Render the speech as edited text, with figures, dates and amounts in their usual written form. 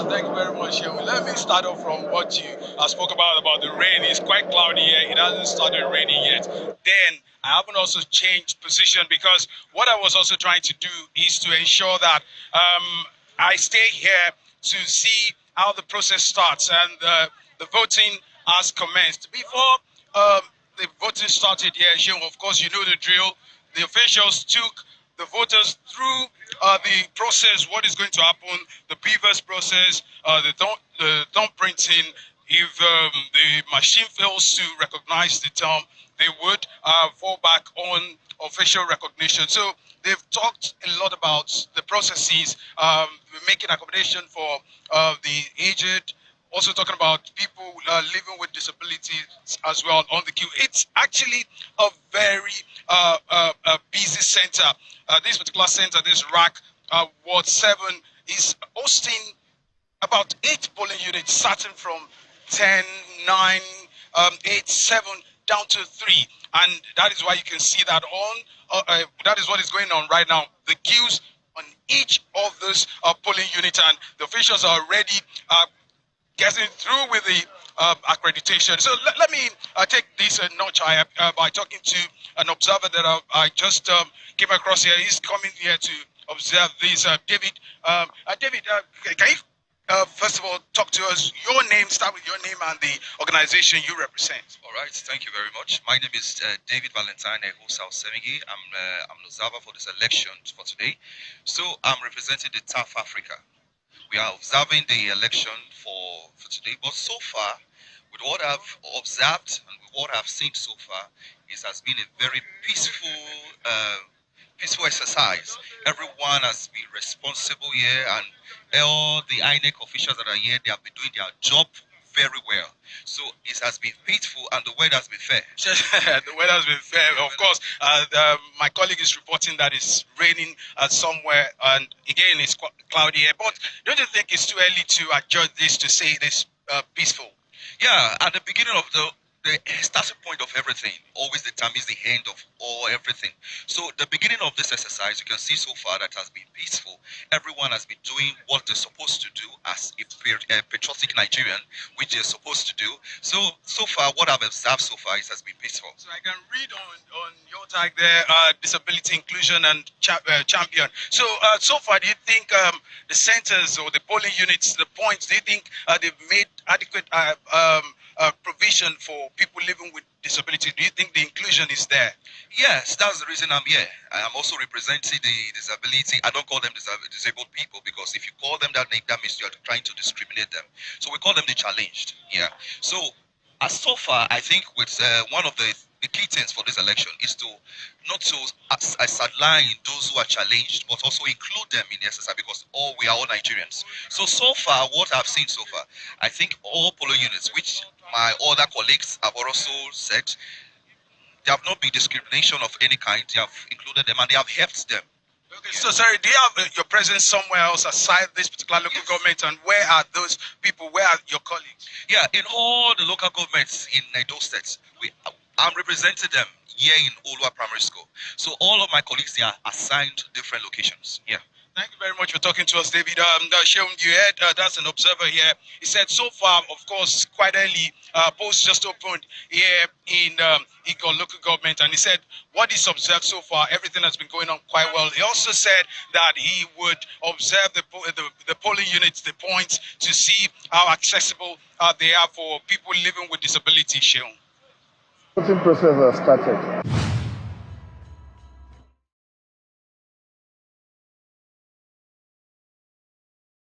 Thank you very much. Yeah, well, let me start off from what you spoke about the rain. It's quite cloudy here. It hasn't started raining yet. Then I haven't also changed position because what I was also trying to do is to ensure that I stay here to see how the process starts, and the voting has commenced. Before the voting started here, of course, you know the drill. The officials took the voters through the process, what is going to happen, the previous process, the thumb printing. If the machine fails to recognize the thumb, they would fall back on official recognition. So they've talked a lot about the processes, making accommodation for the aged, also talking about people living with disabilities as well on the queue. It's actually a very busy center. This particular center, this rack, Ward 7, is hosting about 8 polling units, starting from 10, 9, 8, 7, down to 3. And that is why you can see that that is what is going on right now. The queues on each of those polling units, and the officials are already getting through with the accreditation. So let me take this notch higher by talking to an observer that I just came across here. He's coming here to observe this. David, David, can you first of all talk to us? Your name, start with your name and the organization you represent. All right, thank you very much. My name is David Valentine Egor Semigi. I'm an observer for this election for today. So I'm representing the South Africa. We are observing the election for today, but so far, with what I've observed and with what I've seen so far, it has been a very peaceful exercise. Everyone has been responsible here, and all the INEC officials that are here, they have been doing their job very well. So it has been peaceful, and the weather has been fair. The weather has been fair. Of course, my colleague is reporting that it's raining somewhere, and again, it's cloudy here. But don't you think it's too early to adjust this to say it is peaceful? Yeah, at the beginning of the starting point of everything always determines the end of everything. So the beginning of this exercise, you can see so far that has been peaceful. Everyone has been doing what they're supposed to do as a patriotic Nigerian, which they're supposed to do. So far, what I've observed so far has been peaceful. So I can read on your tag there, disability inclusion and champion. So so far, do you think the centers or the polling units, the points, do you think they've made adequate provision for people living with disability? Do you think the inclusion is there? Yes, that's the reason I'm here. I am also representing the disability. I don't call them disabled people, because if you call them that name, that means you're trying to discriminate them. So we call them the challenged. Yeah. So so far, I think with one of the key things for this election is to not to sideline those who are challenged, but also include them in the exercise, because we are all Nigerians. So far, what I've seen so far, I think all polling units, which my other colleagues have also said, there have not been discrimination of any kind. They have included them and they have helped them. Okay, so sorry, do you have your presence somewhere else aside this particular local government, and where are those people? Where are your colleagues? Yeah, in all the local governments in those states, I'm representing them here in Olua Primary School. So all of my colleagues, they are assigned to different locations. Yeah. Thank you very much for talking to us, David. Sheon, you heard that's an observer here. He said so far, of course, quite early, polls just opened here in Egor local government, and he said what he's observed so far, everything has been going on quite well. He also said that he would observe the polling units, the points, to see how accessible they are for people living with disability, Sheon. The voting process has started.